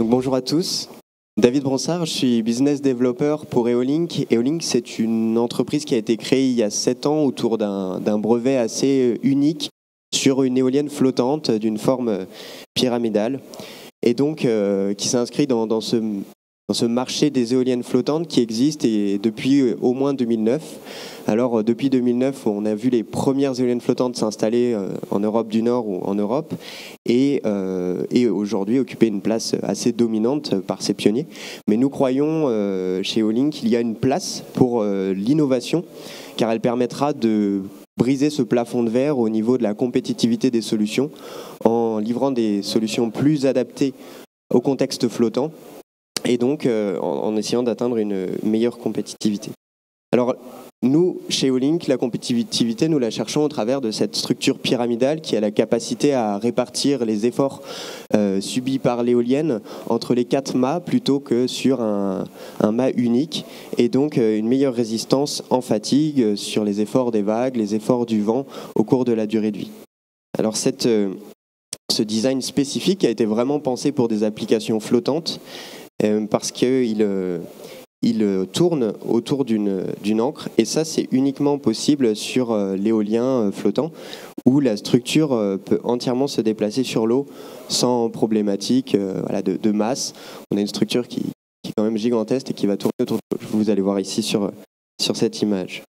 Bonjour à tous, David Bronsard, je suis business developer pour Eolink. Eolink, c'est une entreprise qui a été créée il y a 7 ans autour d'un brevet assez unique sur une éolienne flottante d'une forme pyramidale et donc qui s'inscrit dans ce marché des éoliennes flottantes qui existe et depuis au moins 2009. Alors depuis 2009, on a vu les premières éoliennes flottantes s'installer en Europe du Nord ou en Europe et aujourd'hui occuper une place assez dominante par ces pionniers. Mais nous croyons chez Eolink qu'il y a une place pour l'innovation car elle permettra de briser ce plafond de verre au niveau de la compétitivité des solutions en livrant des solutions plus adaptées au contexte flottant et donc en essayant d'atteindre une meilleure compétitivité. Alors nous, chez Eolink, la compétitivité, nous la cherchons au travers de cette structure pyramidale qui a la capacité à répartir les efforts subis par l'éolienne entre les 4 mâts plutôt que sur un mât unique et donc une meilleure résistance en fatigue sur les efforts des vagues, les efforts du vent au cours de la durée de vie. Alors ce design spécifique a été vraiment pensé pour des applications flottantes parce qu'il tourne autour d'une ancre et ça c'est uniquement possible sur l'éolien flottant où la structure peut entièrement se déplacer sur l'eau sans problématique de masse. On a une structure qui est quand même gigantesque et qui va tourner autour de l'eau. Vous allez voir ici sur cette image.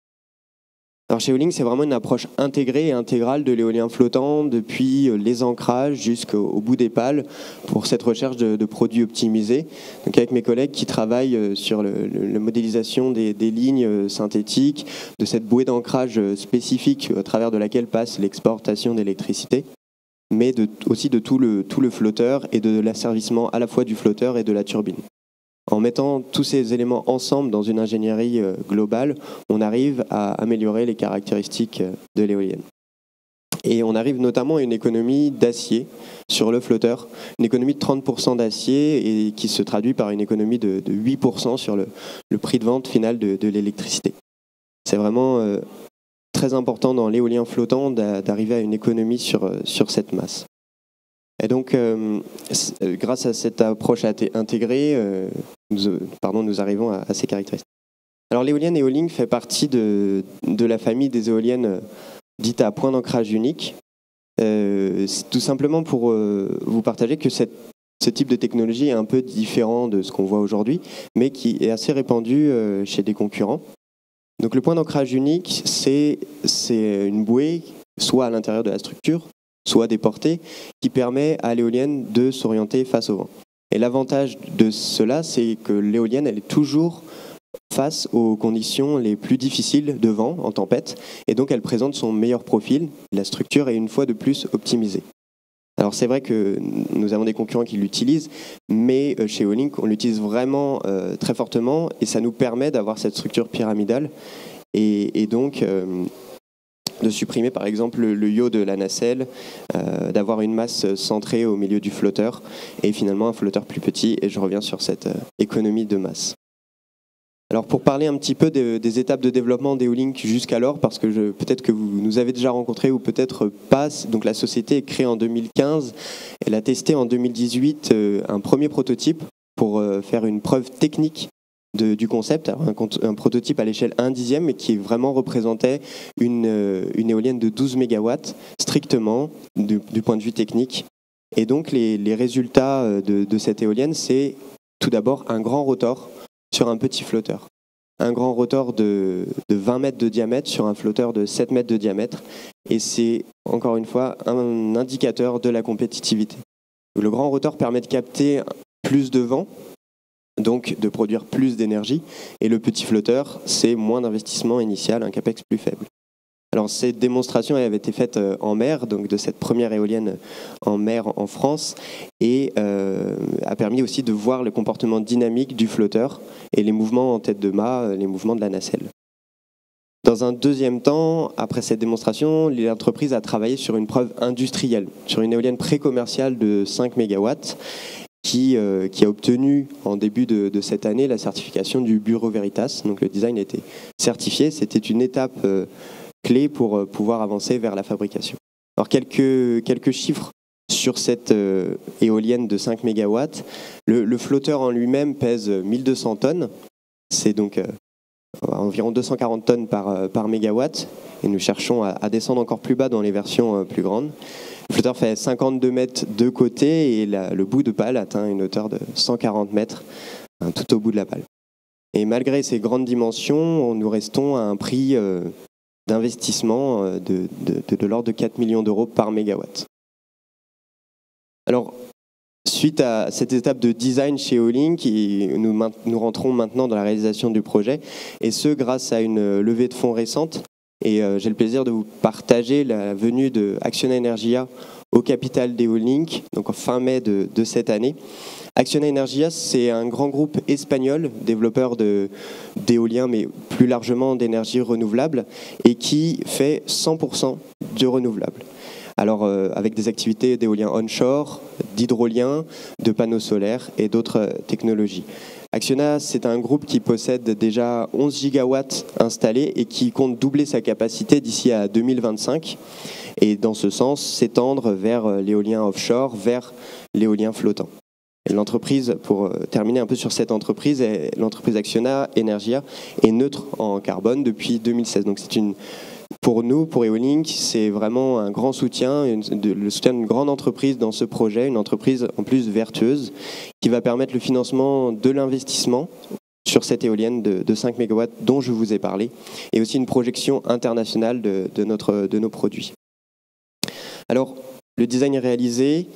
Alors chez Eolink, c'est vraiment une approche intégrée et intégrale de l'éolien flottant depuis les ancrages jusqu'au bout des pales pour cette recherche de produits optimisés. Donc avec mes collègues qui travaillent sur la modélisation des lignes synthétiques, de cette bouée d'ancrage spécifique à travers de laquelle passe l'exportation d'électricité, mais aussi de tout le flotteur et de l'asservissement à la fois du flotteur et de la turbine. En mettant tous ces éléments ensemble dans une ingénierie globale, on arrive à améliorer les caractéristiques de l'éolienne. Et on arrive notamment à une économie d'acier sur le flotteur, une économie de 30% d'acier et qui se traduit par une économie de 8% sur le prix de vente final de l'électricité. C'est vraiment très important dans l'éolien flottant d'arriver à une économie sur cette masse. Et donc, grâce à cette approche intégrée, nous arrivons à ces caractéristiques. Alors, l'éolienne Eolink fait partie de la famille des éoliennes dites à point d'ancrage unique. C'est tout simplement pour vous partager que ce type de technologie est un peu différent de ce qu'on voit aujourd'hui, mais qui est assez répandu chez des concurrents. Donc, le point d'ancrage unique, c'est une bouée, soit à l'intérieur de la structure, soit des portées, qui permet à l'éolienne de s'orienter face au vent. Et l'avantage de cela, c'est que l'éolienne, elle est toujours face aux conditions les plus difficiles de vent en tempête, et donc elle présente son meilleur profil. La structure est une fois de plus optimisée. Alors c'est vrai que nous avons des concurrents qui l'utilisent, mais chez Eolink, on l'utilise vraiment très fortement, et ça nous permet d'avoir cette structure pyramidale, et donc de supprimer par exemple le yaw de la nacelle, d'avoir une masse centrée au milieu du flotteur et finalement un flotteur plus petit, et je reviens sur cette économie de masse. Alors pour parler un petit peu des étapes de développement d'Eolink jusqu'alors, parce que peut-être que vous nous avez déjà rencontrés ou peut-être pas, donc la société est créée en 2015, elle a testé en 2018 un premier prototype pour faire une preuve technique du concept, alors un prototype à l'échelle 1/10, mais qui vraiment représentait une éolienne de 12 MW strictement du point de vue technique. Et donc les résultats de cette éolienne, c'est tout d'abord un grand rotor sur un petit flotteur. Un grand rotor de 20 mètres de diamètre sur un flotteur de 7 mètres de diamètre. Et c'est encore une fois un indicateur de la compétitivité. Le grand rotor permet de capter plus de vent, donc de produire plus d'énergie, et le petit flotteur, c'est moins d'investissement initial, un capex plus faible. Alors cette démonstration elle avait été faite en mer, donc de cette première éolienne en mer en France, et a permis aussi de voir le comportement dynamique du flotteur et les mouvements en tête de mât, les mouvements de la nacelle. Dans un deuxième temps, après cette démonstration, l'entreprise a travaillé sur une preuve industrielle, sur une éolienne pré-commerciale de 5 MW, qui a obtenu en début de cette année la certification du Bureau Veritas. Donc le design a été certifié. C'était une étape clé pour pouvoir avancer vers la fabrication. Alors quelques chiffres sur cette éolienne de 5 MW. Le flotteur en lui-même pèse 1200 tonnes. C'est donc environ 240 tonnes par mégawatt. Et nous cherchons à descendre encore plus bas dans les versions plus grandes. Le flotteur fait 52 mètres de côté et le bout de pale atteint une hauteur de 140 mètres tout au bout de la pale. Et malgré ces grandes dimensions, nous restons à un prix d'investissement de l'ordre de 4 millions d'euros par mégawatt. Alors, suite à cette étape de design chez Eolink, nous rentrons maintenant dans la réalisation du projet, et ce grâce à une levée de fonds récente. Et j'ai le plaisir de vous partager la venue de Acciona Energia au capital d'Eolink, donc en fin mai de cette année. Acciona Energia, c'est un grand groupe espagnol, développeur d'éolien, mais plus largement d'énergie renouvelable, et qui fait 100% de renouvelable. Alors, avec des activités d'éolien onshore, d'hydrolien, de panneaux solaires et d'autres technologies. Acciona, c'est un groupe qui possède déjà 11 gigawatts installés et qui compte doubler sa capacité d'ici à 2025. Et dans ce sens, s'étendre vers l'éolien offshore, vers l'éolien flottant. Et l'entreprise, pour terminer un peu sur cette entreprise, l'entreprise Acciona Energia est neutre en carbone depuis 2016. Donc pour nous, pour Eolink, c'est vraiment un grand soutien, le soutien d'une grande entreprise dans ce projet, une entreprise en plus vertueuse, qui va permettre le financement de l'investissement sur cette éolienne de 5 MW dont je vous ai parlé, et aussi une projection internationale de nos produits. Alors, le design est réalisé,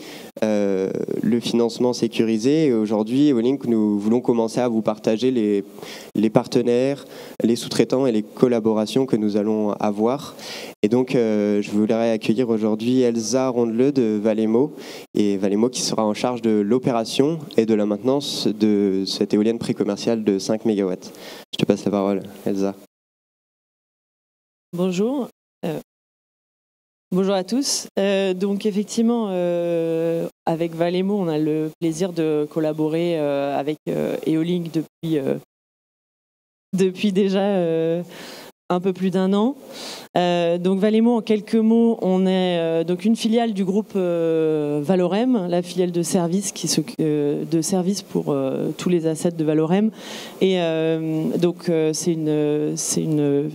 le financement sécurisé, et aujourd'hui, Eolink, nous voulons commencer à vous partager les partenaires, les sous-traitants et les collaborations que nous allons avoir. Et donc, je voudrais accueillir aujourd'hui Elsa Rondeleu de Valemo, et Valemo qui sera en charge de l'opération et de la maintenance de cette éolienne précommerciale de 5 MW. Je te passe la parole, Elsa. Bonjour. Bonjour à tous. Donc effectivement, avec Valemo, on a le plaisir de collaborer avec Eolink depuis déjà un peu plus d'1 an. Donc Valemo, en quelques mots, on est donc une filiale du groupe Valorem, la filiale de service qui s'occupe de service pour tous les assets de Valorem. Et donc c'est une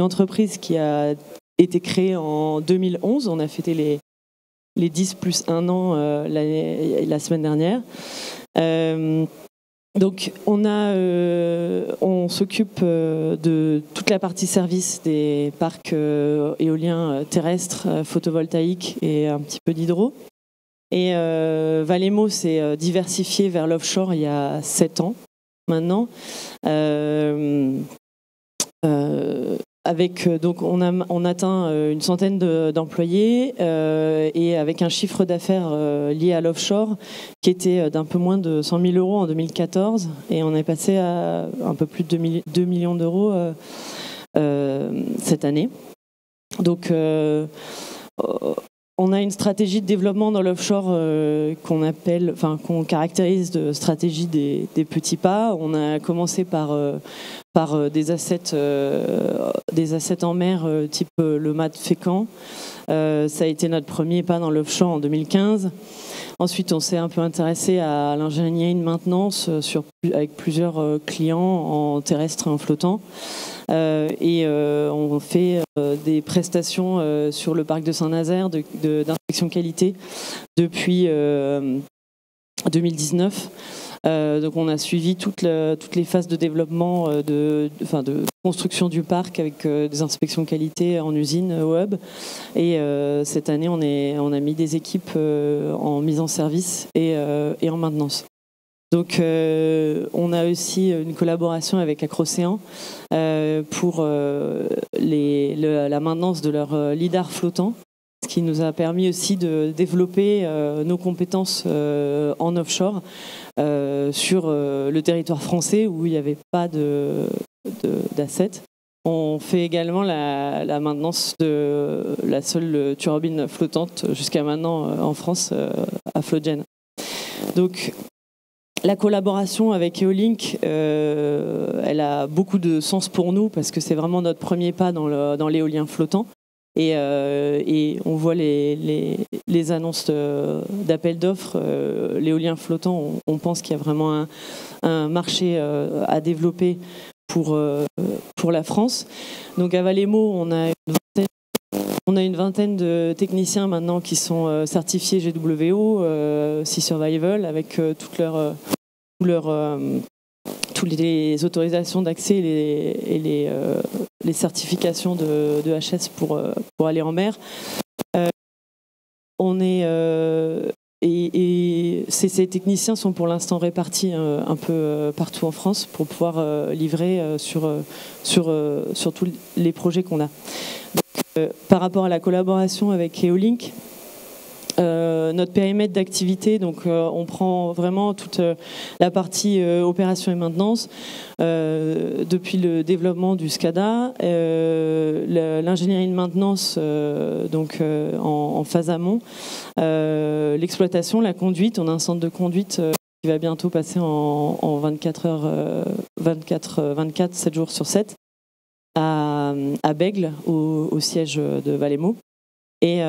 entreprise qui a été créée en 2011. On a fêté les 10 plus 1 an la semaine dernière. Donc on s'occupe de toute la partie service des parcs éoliens terrestres, photovoltaïques et un petit peu d'hydro. Et Valemo s'est diversifié vers l'offshore il y a 7 ans maintenant. Donc on atteint une centaine d'employés et avec un chiffre d'affaires lié à l'offshore qui était d'un peu moins de 100 000 euros en 2014 et on est passé à un peu plus de 2 millions d'euros cette année. Donc on a une stratégie de développement dans l'offshore qu'on caractérise de stratégie des petits pas. On a commencé par des assets en mer type le mât Fécamp. Ça a été notre premier pas dans l'offshore en 2015. Ensuite, on s'est un peu intéressé à l'ingénierie de maintenance avec plusieurs clients en terrestre et en flottant. On fait des prestations sur le parc de Saint-Nazaire d'inspection qualité depuis 2019. Donc on a suivi toutes les phases de développement, de construction du parc avec des inspections qualité en usine au hub. Et cette année, on a mis des équipes en mise en service et en maintenance. Donc on a aussi une collaboration avec Acrocéan pour la maintenance de leur lidar flottant, ce qui nous a permis aussi de développer nos compétences en offshore sur le territoire français où il n'y avait pas d'assets. On fait également la maintenance de la seule turbine flottante jusqu'à maintenant en France à Flogen. Donc la collaboration avec Eolink, elle a beaucoup de sens pour nous parce que c'est vraiment notre premier pas dans l'éolien flottant. Et on voit les annonces d'appels d'offres. L'éolien flottant, on pense qu'il y a vraiment un marché à développer pour la France. Donc à Valemo, on a une vingtaine de techniciens maintenant qui sont certifiés GWO, Sea Survival, avec toutes les autorisations d'accès et les certifications de HS pour aller en mer. Ces techniciens sont pour l'instant répartis un peu partout en France pour pouvoir livrer sur tous les projets qu'on a. Donc, par rapport à la collaboration avec Eolink, notre périmètre d'activité, donc on prend vraiment toute la partie opération et maintenance, depuis le développement du SCADA, l'ingénierie de maintenance en phase amont, l'exploitation, la conduite. On a un centre de conduite qui va bientôt passer en 24 heures, 7 jours sur 7 à Bègles, au siège de Valemo. Et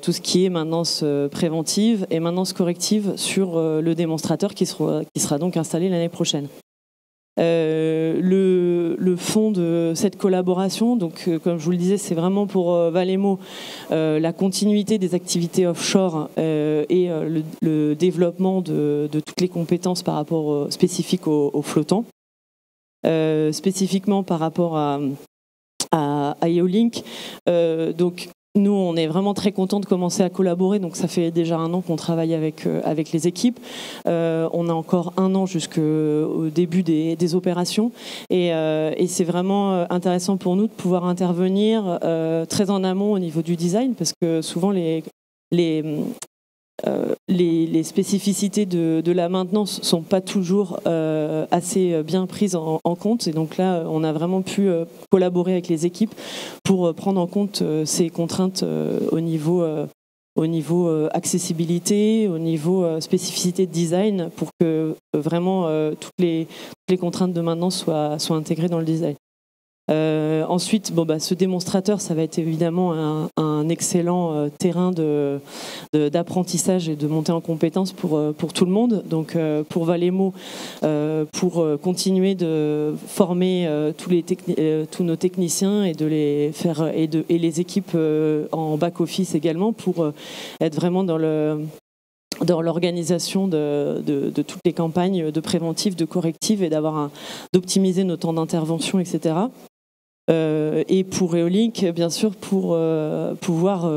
tout ce qui est maintenance préventive et maintenance corrective sur le démonstrateur qui sera donc installé l'année prochaine. Le fond de cette collaboration, donc comme je vous le disais, c'est vraiment pour Valemo la continuité des activités offshore et le développement de toutes les compétences par rapport spécifiques aux flottants. Spécifiquement par rapport à Eolink, donc nous, on est vraiment très contents de commencer à collaborer. Donc, ça fait déjà 1 an qu'on travaille avec les équipes. On a encore 1 an jusqu'au début des opérations. Et c'est vraiment intéressant pour nous de pouvoir intervenir très en amont au niveau du design, parce que souvent, les spécificités de la maintenance sont pas toujours assez bien prises en compte, et donc là on a vraiment pu collaborer avec les équipes pour prendre en compte ces contraintes au niveau accessibilité, au niveau spécificité de design, pour que vraiment toutes les contraintes de maintenance soient intégrées dans le design. Ensuite, ce démonstrateur, ça va être évidemment un excellent terrain d'apprentissage et de montée en compétences pour tout le monde. Donc, pour Valemo, pour continuer de former tous nos techniciens et de les faire et les équipes en back office également, pour être vraiment dans l'organisation de toutes les campagnes de préventif, de corrective, et d'optimiser nos temps d'intervention, etc. Et pour Eolink, bien sûr, pour pouvoir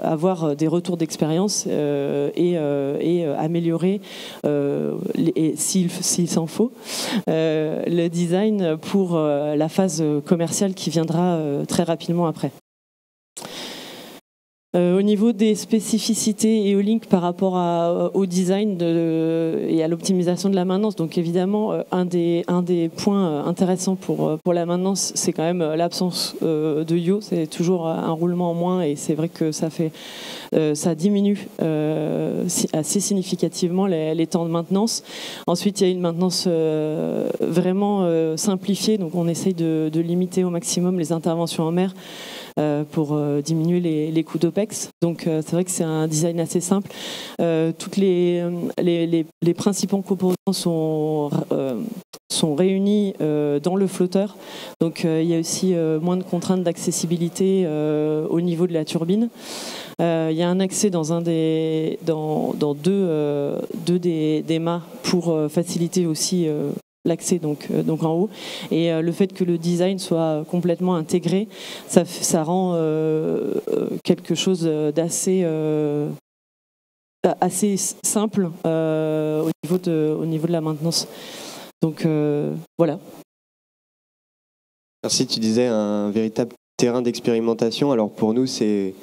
avoir des retours d'expérience et améliorer, s'il s'en faut, le design pour la phase commerciale qui viendra très rapidement après. Au niveau des spécificités Eolink par rapport au design et à l'optimisation de la maintenance, donc évidemment un des points intéressants pour la maintenance, c'est quand même l'absence de yaw. C'est toujours un roulement en moins, et c'est vrai que ça diminue assez significativement les temps de maintenance. Ensuite, il y a une maintenance vraiment simplifiée, donc on essaye de limiter au maximum les interventions en mer pour diminuer les coûts d'OPEX. Donc c'est vrai que c'est un design assez simple. Toutes les principaux composants sont réunis dans le flotteur. Donc il y a aussi moins de contraintes d'accessibilité au niveau de la turbine. Il y a un accès dans deux des mâts pour faciliter aussi l'accès donc en haut, et le fait que le design soit complètement intégré, ça rend quelque chose d'assez assez simple au niveau de la maintenance. Donc voilà. Merci. Tu disais un véritable terrain d'expérimentation. Alors pour nous, c'est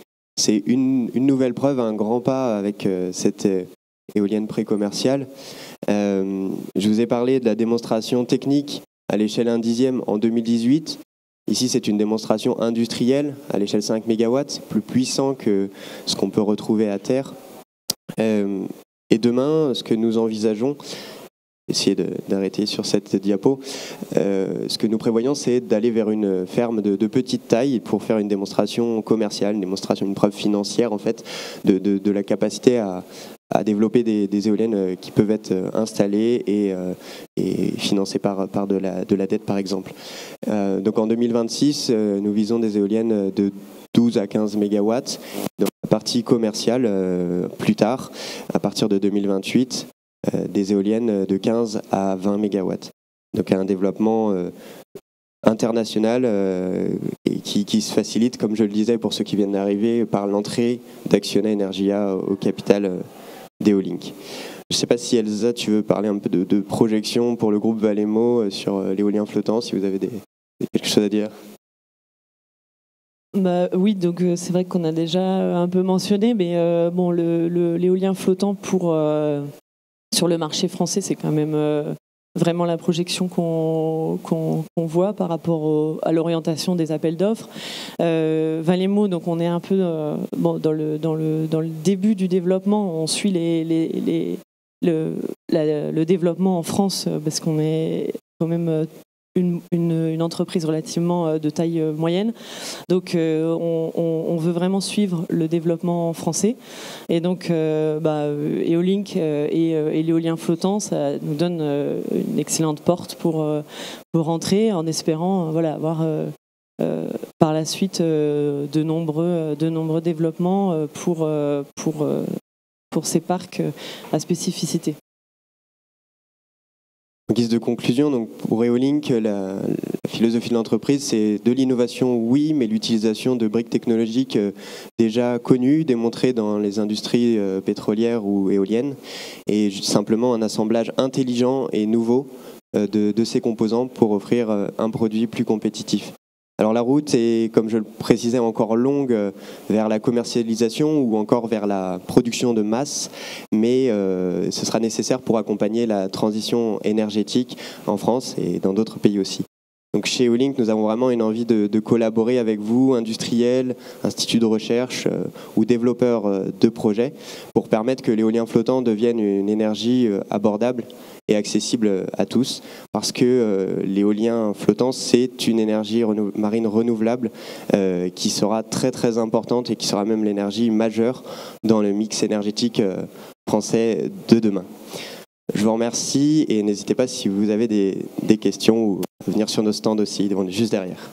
une nouvelle preuve, un grand pas avec cette éolienne pré-commerciale. Je vous ai parlé de la démonstration technique à l'échelle 1/10 en 2018. Ici, c'est une démonstration industrielle à l'échelle 5 MW, plus puissant que ce qu'on peut retrouver à terre. Et demain, ce que nous envisageons, essayer d'arrêter sur cette diapo. Ce que nous prévoyons, c'est d'aller vers une ferme de petite taille pour faire une démonstration commerciale, une preuve financière en fait de la capacité à développer des éoliennes qui peuvent être installées et financées par de la dette par exemple. Donc en 2026, nous visons des éoliennes de 12 à 15 mégawatts. Donc la partie commerciale, plus tard, à partir de 2028, des éoliennes de 15 à 20 mégawatts. Donc un développement international et qui se facilite, comme je le disais, pour ceux qui viennent d'arriver, par l'entrée d'Acciona Energia au capital d'Eolink. Je ne sais pas si Elsa, tu veux parler un peu de projection pour le groupe Valemo sur l'éolien flottant, si vous avez quelque chose à dire. Bah, oui, donc c'est vrai qu'on a déjà un peu mentionné, mais bon, l'éolien flottant sur le marché français, c'est quand même vraiment la projection qu'on voit par rapport à l'orientation des appels d'offres. Valemo, donc on est un peu dans le début du développement. On suit le développement en France parce qu'on est quand même une entreprise relativement de taille moyenne. Donc on veut vraiment suivre le développement français. Et donc Eolink et l'éolien flottant, ça nous donne une excellente porte pour rentrer en espérant avoir par la suite de nombreux développements pour ces parcs à spécificité. En guise de conclusion, donc pour Eolink, la philosophie de l'entreprise, c'est de l'innovation, oui, mais l'utilisation de briques technologiques déjà connues, démontrées dans les industries pétrolières ou éoliennes, et simplement un assemblage intelligent et nouveau de ces composants pour offrir un produit plus compétitif. Alors la route est, comme je le précisais, encore longue vers la commercialisation ou encore vers la production de masse, mais ce sera nécessaire pour accompagner la transition énergétique en France et dans d'autres pays aussi. Donc chez Eolink, nous avons vraiment une envie de collaborer avec vous, industriels, instituts de recherche ou développeurs de projets, pour permettre que l'éolien flottant devienne une énergie abordable et accessible à tous, parce que l'éolien flottant, c'est une énergie marine renouvelable qui sera très très importante et qui sera même l'énergie majeure dans le mix énergétique français de demain. Je vous remercie et n'hésitez pas si vous avez des questions ou à venir sur nos stands aussi, juste derrière.